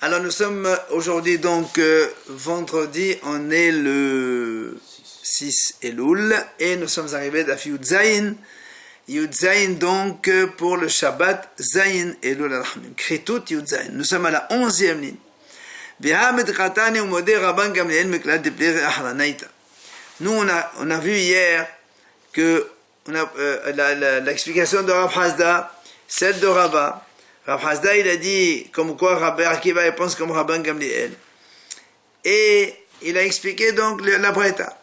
Alors nous sommes aujourd'hui donc vendredi, on est le 6 Elul et nous sommes arrivés à Yud Zayin. Yud Zayin donc pour le Shabbat Zayin Elul al-Hamim. Kritut Yud Zayin. Nous sommes à la 11e ligne. Nous on a vu hier que l'explication de Rav Hasda, celle de Rava. Rav Hasda, il a dit comme quoi Rabbi Akiva il pense comme Rabban Gamliel. Et il a expliqué donc la Breta.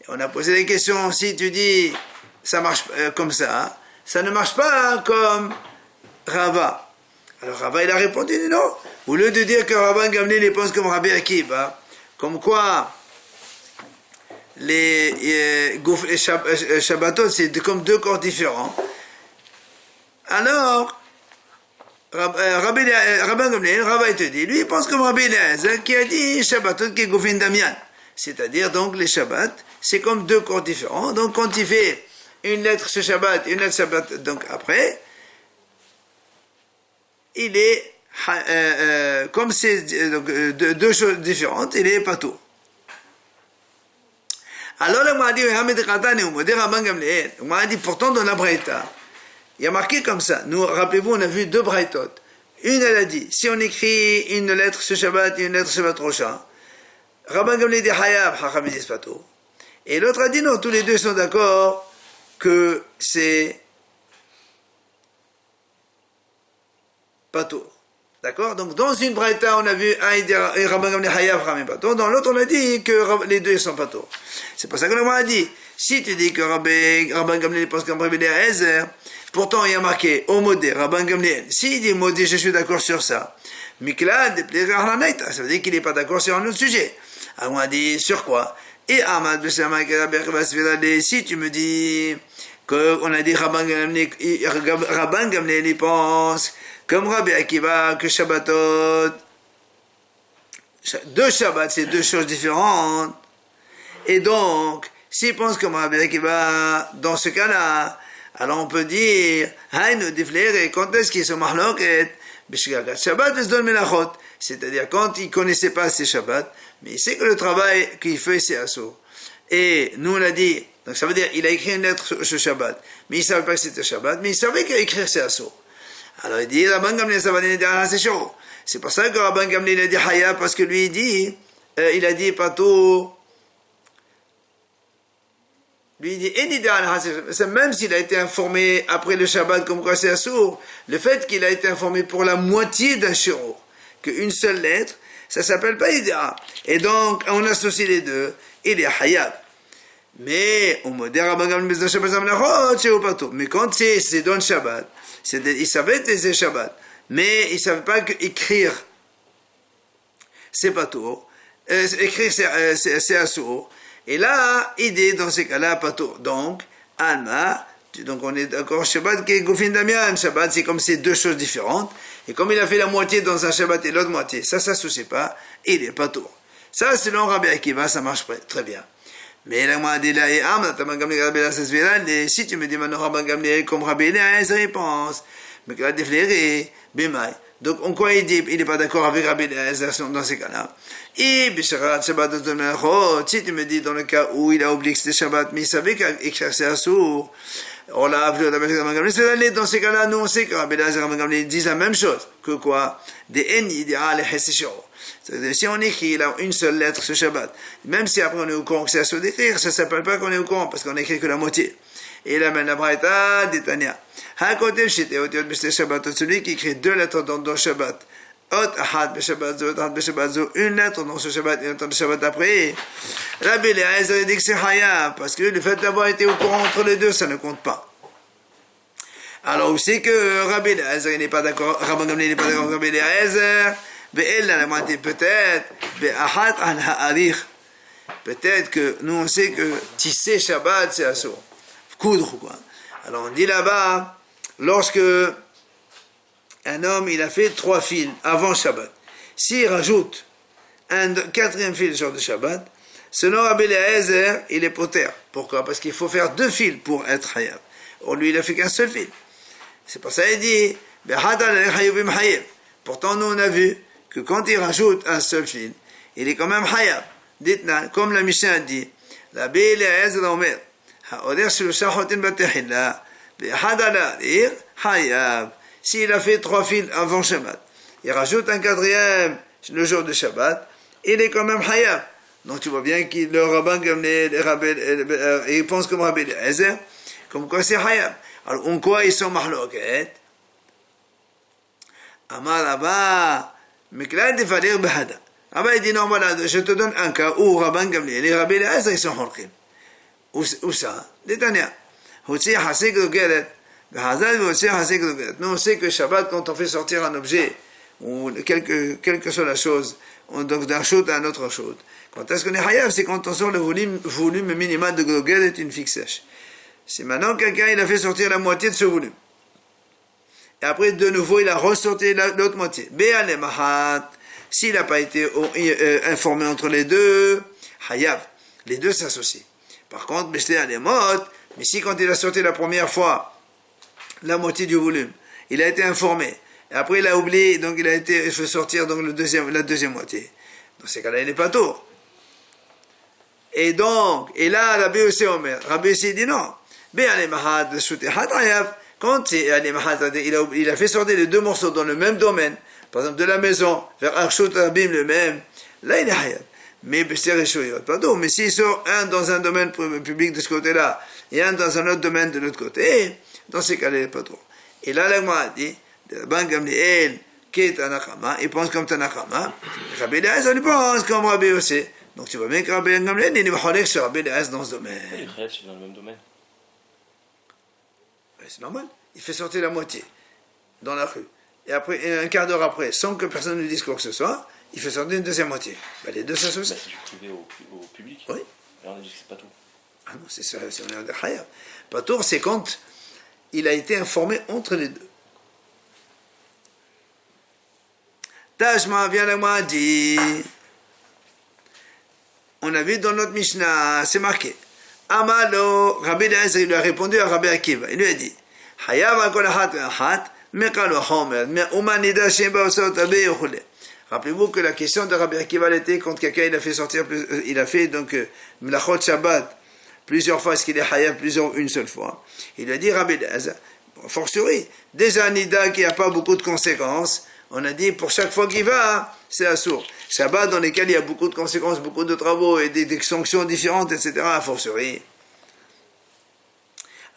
Et on a posé des questions, si tu dis ça marche comme ça, ça ne marche pas comme Rava. Alors Rava il a répondu non. Au lieu de dire que Rabban Gamliel il pense comme Rabbi Akiva, comme quoi les Shabbatot c'est comme deux corps différents. Alors Rabban Gamliel, Rava il te dit, lui il pense comme Rabbi Eliezer qui a dit Shabbatot qui est Goufin Damian. C'est-à-dire donc les Shabbats, c'est comme deux corps différents. Donc quand il fait une lettre ce Shabbat, une lettre Shabbat, donc après, il est comme c'est deux choses différentes, il est pato. Alors le m'a dit, pourtant dans la Braïta, il y a marqué comme ça. Nous, rappelez-vous, on a vu deux braïtot. Une, elle a dit, si on écrit une lettre ce Shabbat et une lettre Shabbat prochain, Rabban Gamliel dit Hayab, Chacham dit Pato. Et l'autre a dit non, tous les deux sont d'accord que c'est Pato. D'accord? Donc dans une braïta, on a vu un il dit Rabban Gamliel Hayab, Chacham Pato. Dans l'autre, on a dit que les deux sont Pato. C'est pour ça que le a dit, si tu dis que Rabban Gamliel pense comme Rabbi Eliezer, pourtant, il y a marqué au modé, Rabban Gamliel. S'il dit modé, je suis d'accord sur ça. Miklad, ça veut dire qu'il n'est pas d'accord sur un autre sujet. Alors on a dit sur quoi? Et Ahmad, si tu me dis qu'on a dit Rabban Gamliel, il pense comme Rabbi Akiva que Shabbatot, deux Shabbats, c'est deux choses différentes. Et donc, s'il pense comme Rabbi Akiva, dans ce cas-là, alors on peut dire, quand est-ce qu'ils sont mahloket, c'est-à-dire quand il ne connaissait pas ses Shabbats, mais il sait que le travail qu'il fait c'est assaut. Et nous on a dit, donc ça veut dire il a écrit une lettre ce Shabbat, mais il ne savait pas que c'était Shabbat, mais il savait qu'écrire c'est assaut. Alors il dit, Rabban Gamliel ça va dire c'est chaud. C'est pour ça que Rabban Gamliel a dit Haya, parce que lui il dit, il a dit Pato. Lui dit, même s'il a été informé après le Shabbat comme quoi c'est assour, le fait qu'il a été informé pour la moitié d'un shiur, qu'une seule lettre, ça s'appelle pas Idéa. Et donc, on associe les deux, il est Hayab. Mais, mais quand c'est dans le Shabbat, il savait que c'est Shabbat, mais il ne savait pas qu'écrire, c'est pas tout. Écrire, c'est assour. Et là, idée dans ces cas-là, pas tout. Donc, Alma, donc on est d'accord, Shabbat qui est Goufin Damian, Shabbat c'est comme c'est deux choses différentes, et comme il a fait la moitié dans un Shabbat et l'autre moitié, ça ne soucie pas, il est pas tout. Ça, selon Rabbi Akiva, ça marche très bien. Mais là, moi, dit là, si tu me dis maintenant Rabban Gamliel comme Rabbi Eliezer, il pense, mais que la déflérée, Bimai. Donc, en quoi il dit, il n'est pas d'accord avec Rabbi Eliezer dans ces cas-là. Et, si tu me dis dans le cas où il a oublié que c'était Shabbat, mais il savait qu'écrire c'est assour, on l'a vu dans ces cas-là, nous on sait que Rabbi Eliezer et Rabban Gamliel disent la même chose, que quoi? Des eni, des al, si on écrit là, une seule lettre ce Shabbat, même si après on est au courant que c'est assour d'écrire, ça ne s'appelle pas qu'on est au courant, parce qu'on n'écrit que la moitié. Et là, maintenant, la Braïta, d'Etania. Celui qui écrit deux lettres dans le Shabbat, une lettre dans ce Shabbat et une lettre dans le Shabbat après, Rabbi Eliezer dit que c'est Hayab, parce que le fait d'avoir été au courant entre les deux, ça ne compte pas. Alors, vous savez que Rabbi Eliezer n'est pas d'accord, Rabban Gamliel n'est pas d'accord avec Rabbi Eliezer, peut-être que nous on sait que tisser Shabbat c'est assour, coudre ou quoi. Alors on dit là-bas, lorsque un homme il a fait 3 fils avant Shabbat, s'il rajoute un 4e fil le jour de Shabbat, selon Rabbi Eliezer il est poter. Pourquoi? Parce qu'il faut faire 2 fils pour être Hayab. Or lui il a fait qu'un seul fil. C'est pour ça qu'il dit pourtant nous on a vu que quand il rajoute un seul fil, il est quand même hayab. Dites-nous, comme la Mishnah dit, Rabbi Eliezer Omer, Ha'oder Shlosha Chotin Batechila, Be'echad Alarir, hayab. S'il a fait 3 fils avant Shabbat, il rajoute un 4e le jour de Shabbat, il est quand même hayab. Donc tu vois bien que le rabbin il pense comme Rabbi Eliezer, comme quoi c'est hayab. Alors en quoi ils sont mahloket? Amar Abba, Miklad de Falir Behada. Abba il dit non, voilà, je te donne un cas où Rabban Gamliel et les Rabbi Eliezer ils sont horkim. Où ça? Détania. Hotsi Hasek Dogelet. Behazal Hotsi Hasek Dogelet. Nous on sait que Shabbat, quand on fait sortir un objet, ou quelle que soit la chose, donc d'un shoot à un autre shoot. Quand est-ce qu'on est hayab? C'est quand on sort le volume minimal de Dogelet, une fixe sèche. C'est maintenant quelqu'un il a fait sortir la moitié de ce volume. Et après, de nouveau, il a ressorti l'autre moitié. Bé'ale mahat. S'il n'a pas été informé entre les deux, hayav. Les deux s'associent. Par contre, b'shte alemot. Mais si quand il a sorti la première fois la moitié du volume, il a été informé. Et après, il a oublié, donc il fait sortir donc la deuxième moitié. Dans ces cas-là, il n'est pas tôt. Et donc, et là, Rabbi Yossi Omer. Rabbi Yossi dit non. Bé'ale mahat, b'shute hayav. Quand il a fait sortir les deux morceaux dans le même domaine, par exemple de la maison vers Arshut Abim le même, là il est hayab. Mais pardon, mais s'il sort un dans un domaine public de ce côté-là et un dans un autre domaine de l'autre côté, dans ces cas-là il n'est pas trop. Et là l'Agma a dit, Rabban Gamliel qui est Tanakama, il pense comme Tanakama, Rabbi Eliezer il pense comme Rabbi Yossi. Donc tu vois bien que Rabbi Gamliel il est mechalek sur Rabbi Eliezer dans ce domaine. Il est hayab, c'est dans le même domaine. C'est normal. Il fait sortir la moitié dans la rue. Et après, un quart d'heure après, sans que personne ne lui dise quoi que ce soit, il fait sortir une deuxième moitié. Ben, les deux s'associent. C'est du privé au public. Oui. Et on a dit que c'est pas tout. Ah non, c'est ça, c'est on est en hayab. Patour, c'est quand il a été informé entre les deux. Tashma vient la moi dit. On a vu dans notre Mishnah, c'est marqué. Amalo, Rabbi Eliezer, il lui a répondu à Rabbi Akiva. Il lui a dit, Hayav akol achat ve'achat, mekal v'chomer, me'umanida sheba osot abe yochule. Rappelez-vous que la question de Rabbi Akiva était quand quelqu'un il a fait sortir, il a fait donc Melachot Shabbat plusieurs fois, est-ce qu'il est Hayav une seule fois. Il a dit Rabbi Eliezer, fortiori, déjà Nida qui n'a pas beaucoup de conséquences, on a dit pour chaque fois qu'il va, c'est assourd. Shabbat dans lesquels il y a beaucoup de conséquences, beaucoup de travaux et des sanctions différentes, etc. a fortiori.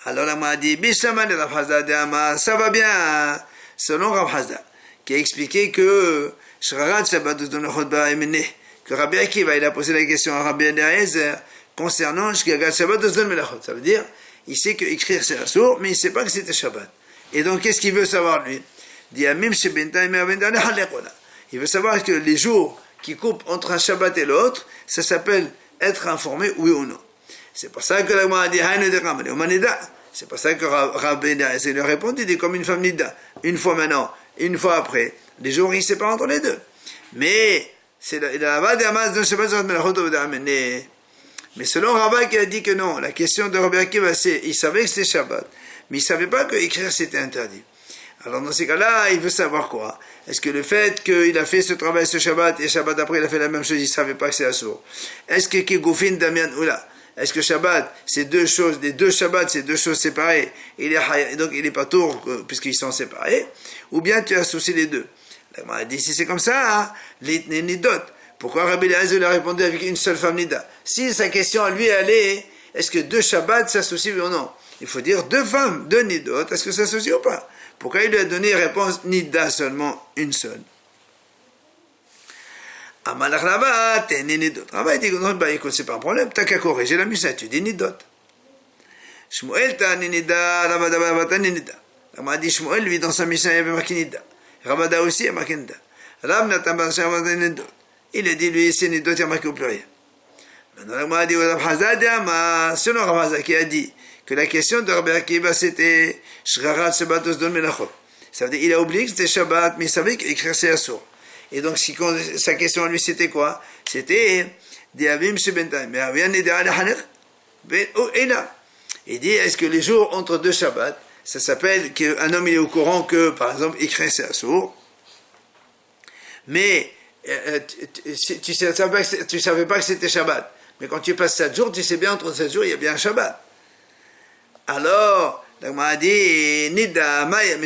Alors là, m'a dit, Bishaman et Rav Hazda, ça va bien, selon Rav Hazda, qui a expliqué que que Rabbi Akiva, il a posé la question à Rabbi Eliezer concernant Shgagat Shabbat de Zdon Melachot. Ça veut dire, il sait que écrire c'est assourd, mais il ne sait pas que c'était Shabbat. Et donc, qu'est-ce qu'il veut savoir lui? Il veut savoir que les jours qui coupent entre un Shabbat et l'autre, ça s'appelle être informé, oui ou non. C'est pour ça que la Gemara a dit c'est pour ça que Rabbi Eliezer lui a répondu, il dit comme une femme nida, une fois maintenant, une fois après. Les jours ils séparent entre les deux. Mais c'est la mais selon Rabbi qui a dit que non, la question de Rabbi Akiva c'est il savait que c'était Shabbat, mais il ne savait pas que écrire c'était interdit. Alors dans ces cas-là, il veut savoir quoi? Est-ce que le fait qu'il a fait ce travail ce Shabbat et Shabbat après il a fait la même chose, il ne savait pas que c'est assourd? Est-ce que Kigoufin Damian Oula? Est-ce que Shabbat, c'est deux choses, les deux Shabbats, c'est deux choses séparées, donc il n'est pas tour puisqu'ils sont séparés, ou bien tu associes les deux? On a dit si c'est comme ça, hein, les nidot. Pourquoi Rabbi Eliezer a répondu avec une seule femme nida? Si sa question à lui elle est, est-ce que deux Shabbats s'associent ou non? Il faut dire deux femmes, deux nidot, est-ce que ça s'associe ou pas? Pourquoi il lui a donné réponse nida seulement une seule? Amalach là-bas, t'es nidot. Rabbi dit non, bah écoute, c'est pas un problème, t'as qu'à corriger la Mishnah, tu dis nidot. Shmuel t'as nida, Rabbi t'as nida. Rabbi dit Shmuel, lui dans sa Mishnah, il y avait marqué nida. Rabbi aussi, il y a marqué nida. Rabbi n'a pas nidot. Il a dit, lui, c'est nidot, il y a marqué au pluriel. Maintenant, Rabbi dit, Rabbi Hazad, selon Rabbi Hazad qui a dit que la question de Rabbi Akiva c'était Shrarat Shabbat Osdon Melachot. Ça veut dire, il a oublié que c'était Shabbat, mais il savait qu'écrire c'est assourd. Et donc, sa question à lui, c'était quoi? C'était Diavim Shebentaim. Mais rien n'est derrière la Hanech. Et là, il dit est-ce que les jours entre deux Shabbats, ça s'appelle qu'un homme il est au courant que, par exemple, écrire c'est assourd? Mais tu savais pas que c'était Shabbat. Mais quand tu passes 7 jours, tu sais bien, entre 7 jours, il y a bien un Shabbat. Alors, la Gemara a dit, Nida, Maya,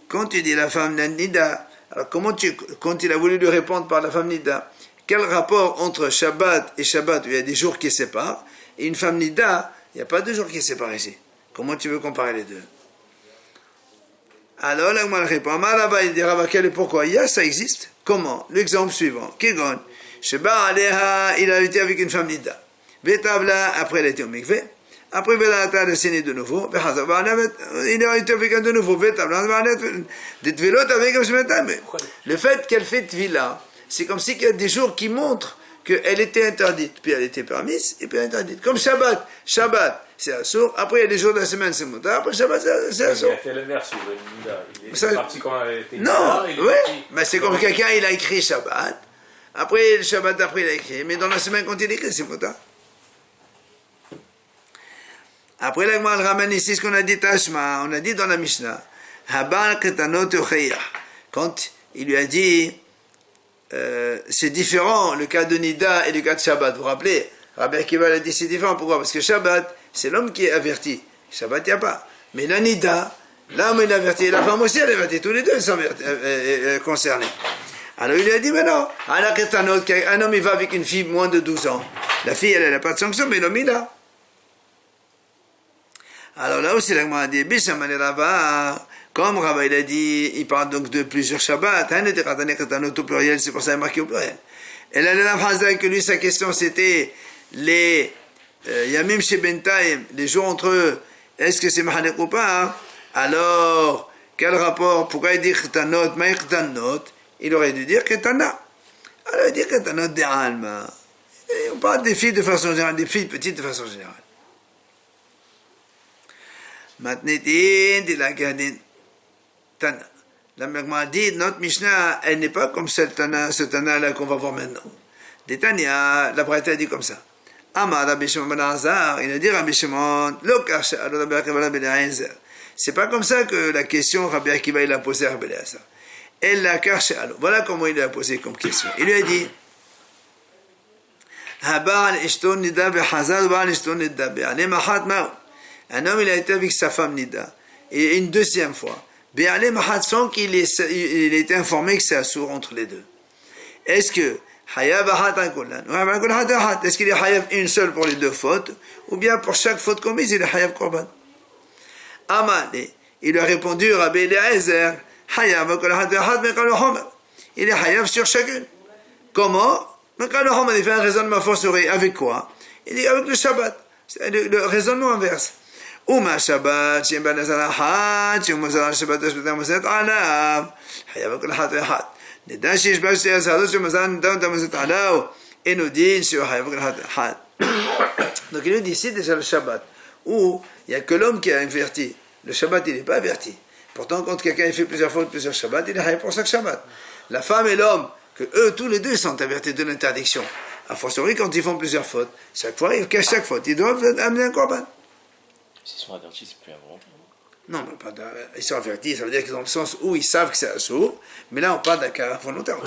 quand tu dis la femme Nida, alors quand il a voulu lui répondre par la femme Nida, quel rapport entre Shabbat et Shabbat, où il y a des jours qui se séparent, et une femme Nida, il n'y a pas de jours qui se séparent ici. Comment tu veux comparer les deux? Alors, la Gemara répond, Amalaba, il dira, pourquoi? Ça existe. Comment? L'exemple suivant. Kegon, Sheba Aleha, il a été avec une femme Nida. Vetabla, après elle a été au mikveh. Après, il a saigné de nouveau. Il a été avec un de nouveau. Le fait qu'elle fait tvila, c'est comme si il y a des jours qui montrent qu'elle était interdite. Puis elle était permise, et puis interdite. Comme Shabbat. Shabbat, c'est assour. Après, il y a des jours de la semaine, c'est moutar. Après, Shabbat, c'est assour. Il a fait l'inverse, il est parti quand elle était non, oui. Mais c'est comme quelqu'un, il a écrit Shabbat. Après, le Shabbat, après, il a écrit. Mais dans la semaine, quand il écrit, c'est moutar. Après, la Gemara ramène ici ce qu'on a dit Tashma, on a dit dans la Mishnah, Habal ketanot ucheyah. Quand il lui a dit, c'est différent le cas de Nida et le cas de Shabbat. Vous vous rappelez, Rabbi Akiva a dit c'est différent. Pourquoi? Parce que Shabbat, c'est l'homme qui est averti. Shabbat, il n'y a pas. Mais la Nida, l'homme est averti, et la femme aussi elle est avertie. Tous les deux sont concernés. Alors il lui a dit, mais non, un homme il va avec une fille moins de 12 ans. La fille, elle n'a pas de sanction, mais l'homme il a. Alors là aussi, la Gemara a dit, comme Rabba il a dit, il parle donc de plusieurs Shabbats, au pluriel, c'est pour ça qu'il est marqué au pluriel. Et là, la phrase que lui, sa question, c'était les Yamim Shebentaim, les jours entre eux, est-ce que c'est Mahanek ou pas? Alors, quel rapport? Pourquoi il dit Ketanot, Maï Ketanot? Il aurait dû dire Ketana. Alors, il dit Ketanot de Alma. On parle des filles de façon générale, des filles petites de façon générale. Matnetin de la Gadin Tana. La Gemara dit, notre Mishnah, elle n'est pas comme ce Tana là qu'on va voir maintenant. Des Tania, la Braïta dit comme ça. Amar Rabbi Shimon ben Azar, il a dit Rabbi Shimon, c'est pas comme ça que la question Rabbi Akiva il a posé à Rabbi Elazar. Elle l'a caché. Voilà comment il l'a posé comme question. Il lui a dit, Habal ishton nida behazal, bal ishton nida be'alem achat ma'u. Un homme, il a été avec sa femme Nida, et une deuxième fois. Bé'alé Mahat, sans qu'il ait été informé que c'est assour entre les deux. Est-ce que est-ce qu'il est Hayav une seule pour les deux fautes, ou bien pour chaque faute commise, il est Hayav Korban? Amale, il a répondu, Rabbi Eliezer, Hayav, il est Hayav sur chacune. Comment? Il fait un raisonnement forcené. Avec quoi? Il dit avec le Shabbat. C'est le raisonnement inverse. وما شبات شيء بين زراحات شيء مزرعة شبات شبات مزرعة على حيا بكل حد حد نداشيش بس يا سادس شيء مزرعة ندام مزرعة على إنه دين شيء حيا بكل حد حد. Donc il nous dit ici déjà le Shabbat où il n'y a que l'homme qui est averti. Le Shabbat il n'est pas averti. Pourtant quand quelqu'un fait plusieurs fois plusieurs Shabbats, il est haï pour chaque Shabbat. La femme et l'homme, que eux tous les deux sont avertis de l'interdiction. A fortiori quand ils font plusieurs fautes, chaque fois ils cachent chaque faute, ils doivent amener un korban. S'ils sont avertis, c'est plus involontaire. Non, mais pas ils sont avertis, ça veut dire que dans le sens où ils savent que c'est assourd, mais là on parle d'un cas volontaire.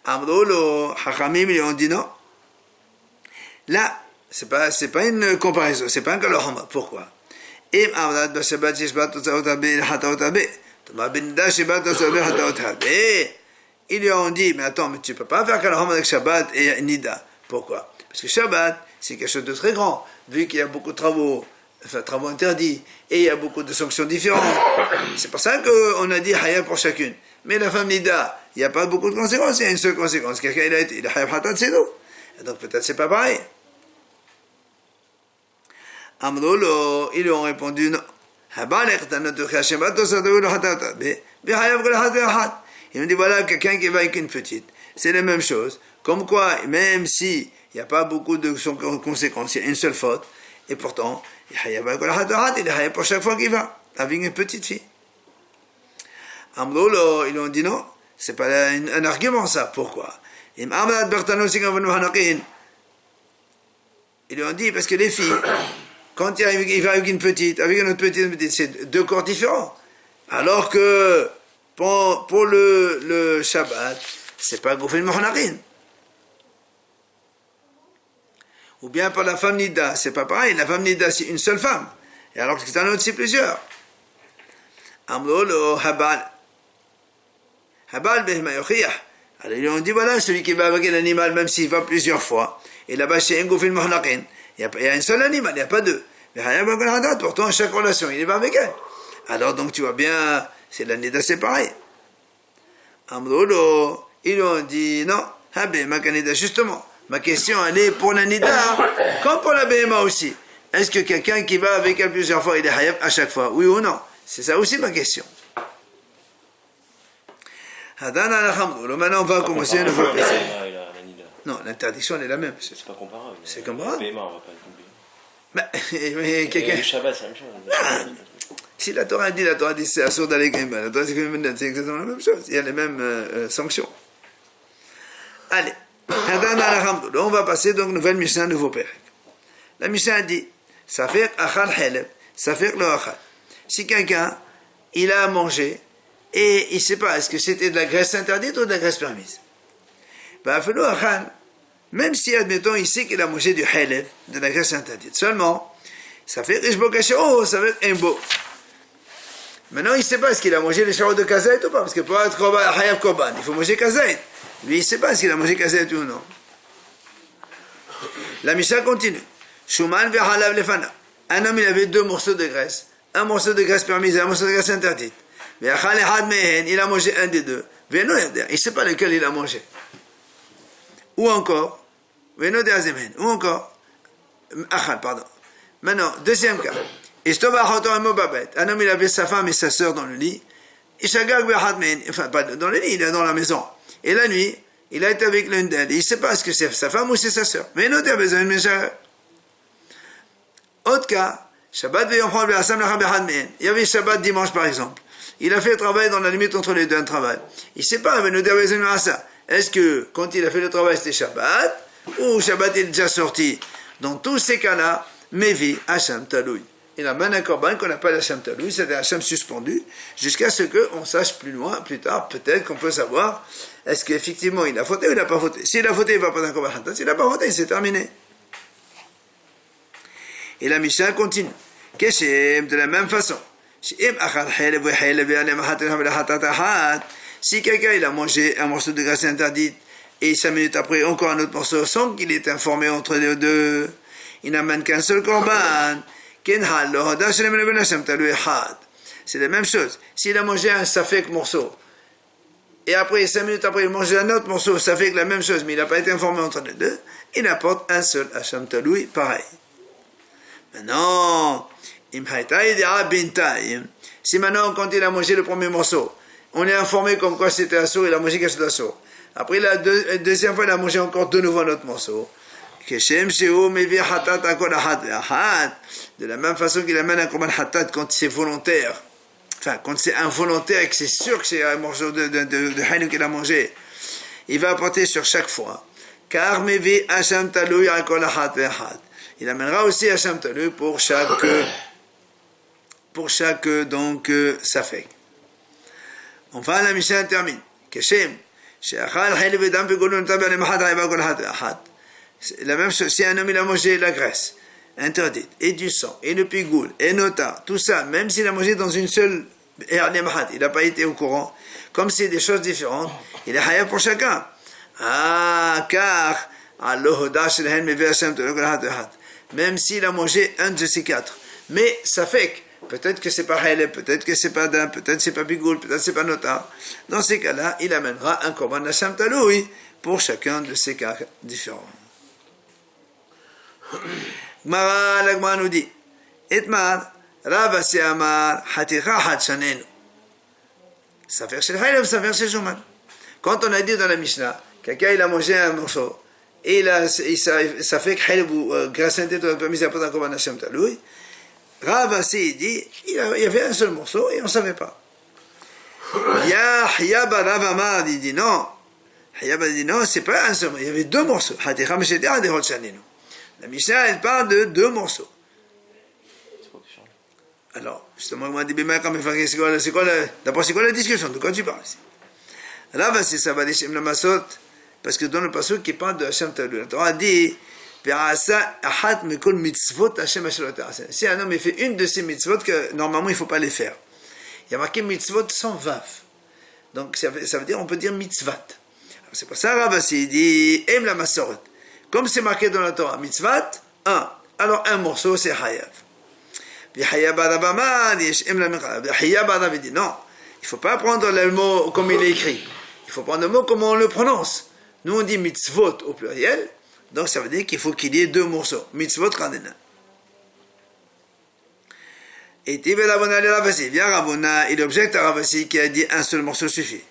Amrolo, Hachamim, ils ont dit non. Là, c'est pas une comparaison, c'est pas un kalahama. Pourquoi? Im Amrad Bashabat Shishbat Otzaotabe, Hataotabe, Tomabinda Shibat Hataotabe. Ils lui ont dit, mais attends, mais tu peux pas faire kalahama avec Shabbat et Nida. Pourquoi? Parce que Shabbat, c'est quelque chose de très grand, vu qu'il y a beaucoup de travaux interdits, et il y a beaucoup de sanctions différentes. C'est pour ça qu'on a dit Hayab pour chacune. Mais la femme Nida, il n'y a pas beaucoup de conséquences, il y a une seule conséquence. Quelqu'un, il a Hayab Hatat, c'est nous. Donc peut-être c'est pas pareil. Amrolo, ils lui ont répondu non. Ils ont dit voilà, quelqu'un qui va avec une petite. C'est la même chose. Comme quoi, même si il n'y a pas beaucoup de conséquences, il y a une seule faute, et pourtant, il est haïb pour chaque fois qu'il va, avec une petite fille. Amrolo, ils ont dit non, c'est pas un argument ça, pourquoi? Ils lui ont dit, parce que les filles, quand il va avec une petite, c'est deux corps différents. Alors que, pour le Shabbat, c'est pas Goufin Mohonarin. Ou bien pour la femme Nida, c'est pas pareil. La femme Nida, c'est une seule femme. Et alors que c'est un autre, c'est plusieurs. Amrolo Habal. Habal Behma Yochiyah. Alors ils ont dit, voilà, celui qui va avec un animal, même s'il va plusieurs fois, et là-bas, c'est un Goufin Mohonarin. Il y a un seul animal, il n'y a pas deux. Mais pourtant, à chaque relation, il va avec elle. Alors, donc, tu vois bien, c'est la Nida, c'est pareil. Amrolo, ils ont dit, non, Habé, ma Nida, justement. Ma question, elle est pour la Nida, comme pour la BMA aussi. Est-ce que quelqu'un qui va avec elle plusieurs fois, il est Hayab à chaque fois? Oui ou non? C'est ça aussi ma question. Maintenant, on va commencer un nouveau passage. Non, l'interdiction, elle est la même. C'est pas comparable. C'est comparable. BMA, on va pas le doubler. Mais quelqu'un. Le Shabbat, c'est la même chose. Si la Torah dit c'est assourd d'aller Grimba, la Torah dit c'est exactement la même chose. Il y a les mêmes sanctions. Allez. On va passer donc nouvelle Mishnah, nouveau Pérec. La Mishnah dit, ça fait achal haleb, ça fait le achal. Si quelqu'un, il a mangé, et il ne sait pas, est-ce que c'était de la graisse interdite ou de la graisse permise? Ben, le achal, même si, admettons, il sait qu'il a mangé du haleb, de la graisse interdite, seulement, ça fait ishbo kashéo, ça fait un beau. Maintenant, il ne sait pas, est-ce qu'il a mangé les charlots de kazaït ou pas? Parce que pour être hayab korban, il faut manger kazaït. Lui, il ne sait pas s'il a mangé kazaït ou non. La Mishnah continue. Shuman v'halav lefana. Un homme, il avait deux morceaux de graisse. Un morceau de graisse permise et un morceau de graisse interdite. V'achal echad mehen, il a mangé un des deux. V'eno yader, il ne sait pas lequel il a mangé. Ou encore, v'eno de'azemhen. Ou encore, achal, pardon. Maintenant, deuxième cas. Un homme, il avait sa femme et sa sœur dans le lit. Enfin, pas dans le lit, il est dans la maison. Et la nuit, il a été avec l'une d'elles. Il ne sait pas est-ce que c'est sa femme ou c'est sa sœur. Mais nous, il a besoin de méchant. Autre cas, Shabbat il y avait Shabbat dimanche par exemple. Il a fait le travail dans la limite entre les deux, un travail. Il ne sait pas, mais nous devons ça. Est-ce que quand il a fait le travail, c'était Shabbat ou Shabbat il est déjà sorti? Dans tous ces cas-là, Mevi Hacham Taloui. Il amène un korban qu'on appelle Hacham Taloui, c'est un Hacham suspendu, jusqu'à ce qu'on sache plus loin, plus tard, peut-être qu'on peut savoir est-ce qu'effectivement il a fauté ou il n'a pas fauté. S'il a fauté, il va prendre un korban Hatat. S'il n'a pas fauté, c'est terminé. Et la Mishnah continue. Keshem, de la même façon. Si quelqu'un il a mangé un morceau de graisse interdite et 5 minutes après encore un autre morceau sans qu'il ait informé entre les deux, il n'amène qu'un seul korban. C'est la même chose. S'il a mangé un safek morceau et après 5 minutes après il mange un autre morceau, ça fait que la même chose, mais il n'a pas été informé entre les deux, il apporte un seul Hacham Taloui, pareil. Maintenant, si maintenant, quand il a mangé le premier morceau, on est informé comme quoi c'était assourd, il a mangé quelque chose d'assourd. Après, la deuxième fois, il a mangé encore de nouveau un autre morceau. De la même façon qu'il amène un korban hatat quand c'est volontaire, enfin, quand c'est involontaire et que c'est sûr que c'est un morceau de haïn qu'il a mangé, il va apporter sur chaque fois. Car mevi Hacham Taloui akol achat ve'achat. Il amènera aussi Hacham Taloui pour chaque donc safek. Enfin la Mishnah termine. Keshem she'achal halib edam pegolun taber lemachat ha'eva kol achat ve'achat. La même chose, si un homme il a mangé la graisse interdite, et du sang, et le pigoule, et nota, tout ça, même s'il a mangé dans une seule il n'a pas été au courant, comme c'est des choses différentes, il est hayab pour chacun. Ah, car même s'il a mangé un de ces quatre, mais ça fait que peut-être que c'est pas haleb, peut-être que c'est pas d'un, peut-être c'est pas pigoule, peut-être c'est pas nota. Dans ces cas-là, il amènera un korban Hacham Taloui pour chacun de ces cas différents. La Gemara nous dit, Etmar, Rav Asi Amar, Haticha Had Shanenu. Ça fait chez le Haleb, ça fait chez Shuman. Quand on a dit dans la Mishnah, quelqu'un il a mangé un morceau, et ça fait que Haleb ou graisse interdite permis à prendre un korban Hacham Taloui, Rav Asi dit, il y avait un seul morceau et on ne savait pas. Yahya Rav Amar dit non. Yahya dit non, c'est pas un seul morceau, il y avait deux morceaux. Haticha Meshete Had Shanenu. La Mishnah, elle parle de deux morceaux. C'est quoi qui change? Alors, justement, il m'a dit, c'est quoi la discussion? De quoi tu parles ici? Là, c'est ça va dire la Masot, parce que dans le passage qui parle de Hachem Talou, la Torah dit, si un homme fait une de ces mitzvot que normalement il ne faut pas les faire, il y a marqué mitzvot sans vav. Donc ça veut dire, on peut dire mitzvat. C'est pour ça, Rabassi dit, aime la Masorot. Comme c'est marqué dans la Torah, mitzvat, un. Alors un morceau, c'est hayav. Puis hayav badabaman, aime la mechalav. Hayav badav, dit non, il ne faut pas prendre le mot comme il est écrit. Il faut prendre le mot comme on le prononce. Nous on dit mitzvot au pluriel, donc ça veut dire qu'il faut qu'il y ait deux morceaux. Mitzvot radena. Et Tibe Ravona le Ravasi. Viens Ravona, il objecte à Ravasi qui a dit un seul morceau suffit.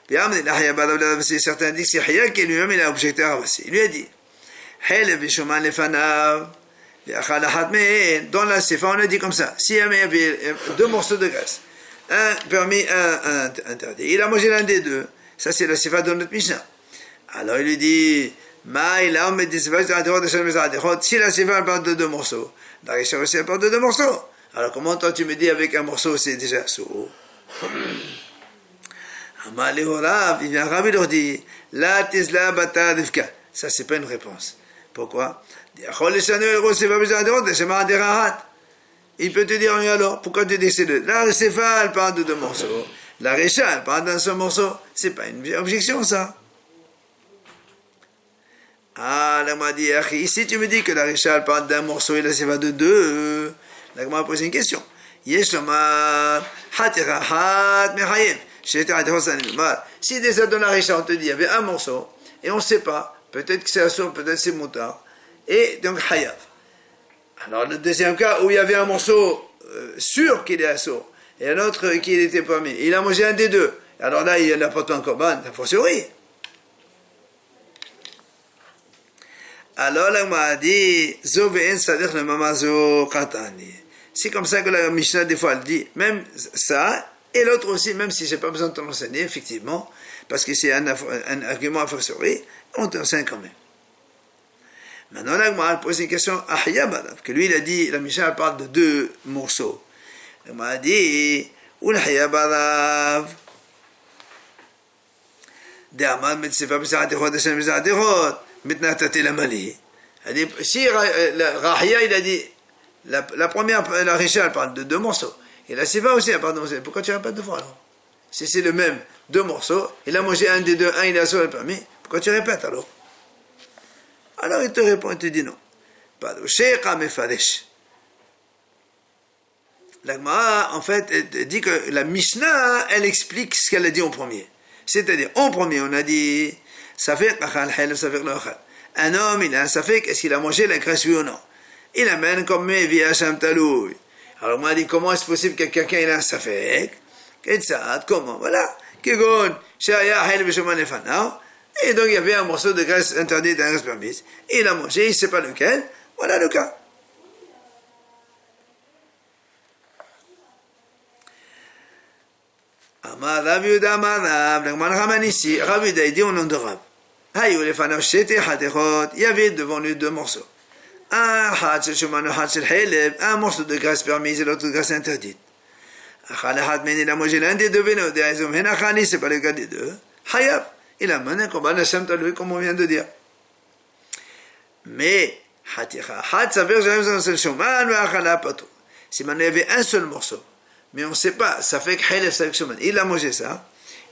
Puis certains disent que c'est Haya qui lui-même il a objecté à Ravasi. Il lui a dit dans la Sefa on a dit comme ça, s'il y avait deux morceaux de graisse, un permis, un interdit, il a mangé l'un des deux, ça c'est la Sefa de notre Mishnah. Alors il lui dit si la Sefa parle de deux morceaux, la Risha aussi parle de deux morceaux. Alors comment toi tu me dis avec un morceau c'est déjà sourd? Amalé Rav, il vient Rav, il leur dit la tisla bata devka. Ça c'est pas une réponse. Pourquoi? Il peut te dire alors, pourquoi tu dis ces deux? La Sefa elle parle de deux morceaux, la Risha elle parle d'un seul morceau. C'est pas une objection ça. Ah, là m'a dit ici tu me dis que la Risha elle parle d'un morceau et la Sefa de deux. La Gemara a posé une question. Si déjà dans la Risha on te dit il y avait un morceau et on ne sait pas, peut-être que c'est assour, peut-être c'est moutard, et donc hayav. Alors le deuxième cas où il y avait un morceau sûr qu'il est assour et un autre qui n'était pas mis, il a mangé un des deux. Alors là il n'a pas tant korban, il faut sourire. Alors la Gemara a dit c'est comme ça que la Mishnah des fois elle dit même ça et l'autre aussi, même si j'ai pas besoin de te l'enseigner effectivement parce que c'est un argument à faire sourire, on t'enseigne quand même. Maintenant la Gemara pose une question à Hayabadav, que lui il a dit la Mishnah parle de deux morceaux. La Gemara a dit ou le Hayabadav d'Amad Metsefa Bizaderot Hashem Bizaderot maintenant t'as la Mali. Si Rahia il a dit la première, la Risha elle parle de deux morceaux et la Sefa aussi elle parle de deux morceaux. Pourquoi tu répètes deux fois alors? Si c'est le même deux morceaux, il a mangé un des deux, un il a sur le permis, pourquoi tu répètes alors? Alors il te répond, il te dit non. Pas de Sheikha Mefaresh. La Gemara en fait elle dit que la Mishnah elle explique ce qu'elle a dit en premier. C'est-à-dire en premier on a dit Safek achal hel, safek lo achal. Un homme, il a un safek, est-ce qu'il a mangé la graisse oui ou non? Il amène comme Mevi Hachem Talou. Alors, on m'a dit, comment est-ce possible que quelqu'un ait un safek? Qu'est-ce comment? Voilà. Kegon, Shaya hel v'shoman lefanav. Et donc, il y avait un morceau de graisse interdite, un graisse permise. Il a mangé, il ne sait pas lequel. Voilà le cas. Amar Rav Yehuda Amar Rav, le Gemara ramène ici, Rav Yehuda, il dit au nom de Rav. Il y avait devant lui deux morceaux. Un morceau de graisse permise et l'autre de graisse interdite. Il a mangé l'un des deux vénos. C'est pas le cas des deux. Hayab, il a mené un combat de Hashem Talou, comme on vient de dire. Mais, si maintenant il y avait un seul morceau, mais on ne sait pas, ça fait que il a mangé ça,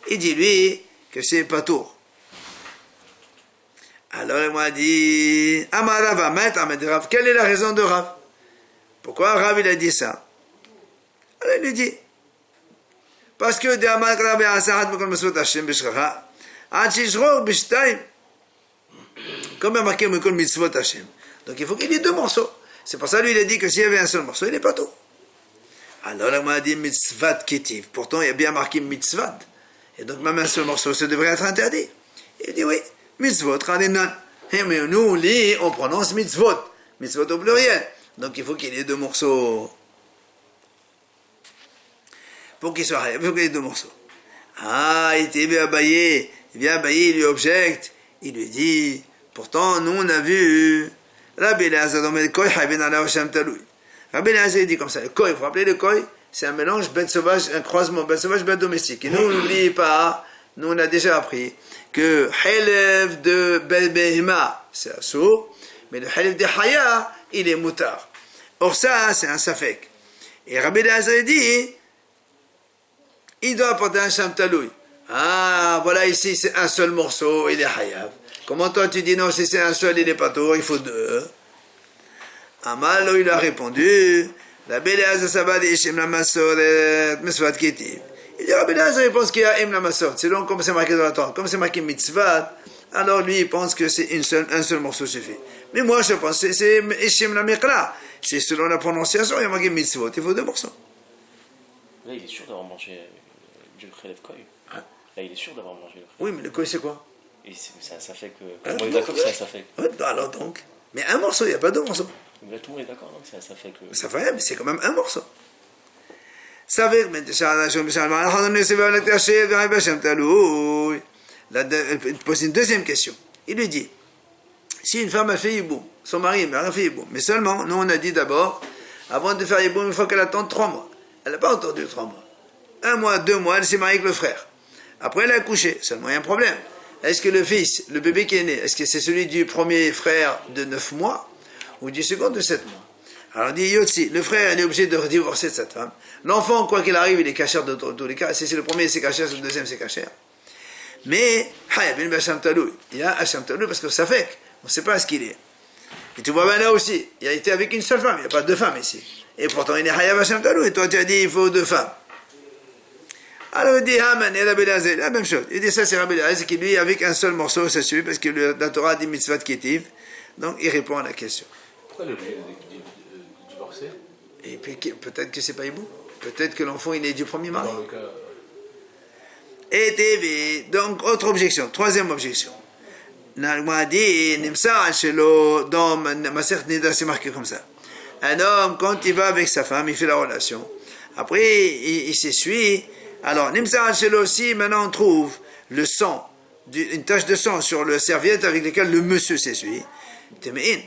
il dit lui que c'est pas tout. Alors il m'a dit Rav, quelle est la raison de Rav? Pourquoi Rav il a dit ça? Alors il lui dit parce que comme il a marqué mitzvot Hashem, donc il faut qu'il y ait deux morceaux. C'est pour ça lui il a dit que s'il y avait un seul morceau il n'est pas tout. Alors il m'a dit mitzvat ketiv, pourtant il y a bien marqué mitzvat et donc même un seul morceau ça devrait être interdit. Il dit oui, mitzvot radenan. Mais nous, on prononce mitzvot. Mitzvot au pluriel. Donc il faut qu'il y ait deux morceaux. Pour qu'il soit, il faut qu'il y ait deux morceaux. Ah, il était bien Abaye. Il vient Abaye, il lui objecte. Il lui dit, pourtant, nous on a vu Rabbi Elazar Omer Kol Hayven ala Hashem Talou. Rabbi Eliezer dit comme ça, le koi, vous vous rappelez le koi? C'est un mélange bête sauvage, un croisement bête sauvage, bête domestique. Et nous, n'oubliez pas, nous on a déjà appris que halef de behema, c'est assour, mais le halef de haya, il est moutard. Or ça, c'est un safek. Et Rabbi Eliezer dit, il doit apporter un shamtaloui. Ah, voilà, ici c'est un seul morceau, il est hayav. Comment toi tu dis non, si c'est un seul, il est pas tour, il faut deux. Amalo, il a répondu, Rabbi Eliezer Sabad Ishim la Masoret Misvat Ketiv. Il dit, Rabbi Eliezer, il pense qu'il y a Im la Masoret. C'est donc comme c'est marqué dans la Torah, comme c'est marqué Mitzvat, alors lui il pense que c'est un seul morceau suffit. Mais moi je pense que c'est Ishim la Mikra. C'est selon la prononciation, il y a marqué Mitzvot, il faut deux morceaux. Là, il est sûr d'avoir mangé du Khelef Koi. Hein? Là, il est sûr d'avoir mangé le Khelef. Oui, mais le koi c'est quoi? Et c'est un safek. Tout le monde est d'accord que c'est un safek. Alors donc. Mais un morceau, il n'y a pas deux morceaux. Là, tout le monde est d'accord, non, que c'est un safek. Ça fait, mais c'est quand même un morceau. Ça veut dire, il pose une deuxième question. Il lui dit, si une femme a fait hiboum, son mari a fait hiboum, mais seulement, nous on a dit d'abord, avant de faire hiboum, il faut qu'elle attende 3 mois. Elle n'a pas attendu 3 mois. 1 mois, 2 mois, elle s'est mariée avec le frère. Après, elle a accouché. Seulement, il y a un problème. Est-ce que le fils, le bébé qui est né, est-ce que c'est celui du premier frère de 9 mois ou du second de 7 mois? Alors, on dit Yotzi, le frère, il est obligé de divorcer de cette femme. L'enfant, quoi qu'il arrive, il est cachère de tous les cas. Si c'est le premier, c'est cachère, c'est le deuxième, c'est cachère. Mais, il y a Hacham Talou parce que ça fait on ne sait pas ce qu'il est. Et tu vois bien là aussi, il a été avec une seule femme, il n'y a pas 2 femmes ici. Et pourtant, il est Hayab Hacham Talou, et toi tu as dit il faut 2 femmes. Alors il dit Haman et Rabbi Eliezer, la même chose. Il dit ça c'est Rabbi Eliezer qui lui, avec un seul morceau, ça suffit parce que la Torah dit mitzvah ketiv. Donc il répond à la question. Pourquoi il est obligé de divorcer? Et puis peut-être que c'est pas hibou. Peut-être que l'enfant il est du premier mari. Dans le cas... Et TV. Donc autre objection, troisième objection. Nalma dit Nimsa Shelo dans Maser Nida, c'est marqué comme ça. Un homme quand il va avec sa femme, il fait la relation. Après il s'essuie. Alors, Nimsa Shelo aussi, maintenant on trouve le sang, une tache de sang sur le serviette avec laquelle le monsieur s'essuie.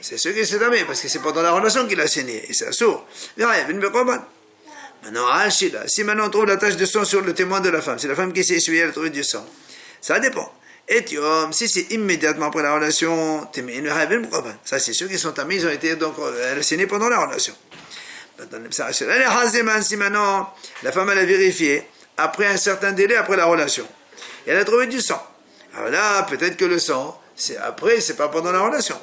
C'est ce que c'est damé, parce que c'est pendant la relation qu'il a saigné, et c'est assourd. Maintenant, Al-Shila, si maintenant on trouve la tache de sang sur le témoin de la femme, c'est la femme qui s'est essuyée, elle a trouvé du sang. Ça dépend. Et si c'est immédiatement après la relation, ça c'est ceux qui sont amis, ils ont été donc saigné pendant la relation. Si maintenant la femme elle a vérifié, après un certain délai après la relation, et elle a trouvé du sang. Alors là, peut-être que le sang, c'est après, c'est pas pendant la relation.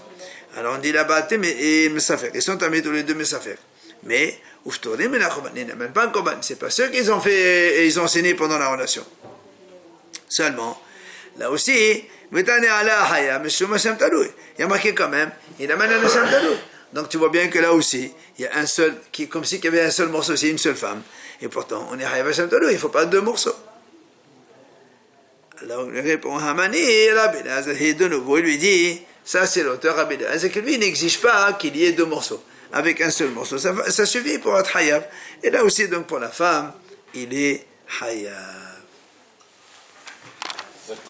Alors on dit là-bas, et Messafek, ils sont amis tous les deux Messafek. Mais, Uftorim et la Choban, ils n'amènent pas un Choban, c'est pas ceux qu'ils ont fait, et ils ont saigné pendant la relation. Seulement, là aussi, il y a marqué quand même, il amène un Hacham Talou. Donc tu vois bien que là aussi, il y a un seul, comme si il y avait un seul morceau, c'est une seule femme. Et pourtant, on est Hayav Hacham Talou, il ne faut pas 2 morceaux. Alors il répond Hamani, Rabbi Eliezer, de nouveau, il lui dit, ça c'est l'auteur Rabbi Eliezer, que lui n'exige pas qu'il y ait 2 morceaux. Avec un seul morceau, ça suffit pour être Hayav. Et là aussi, donc pour la femme, il est Hayav.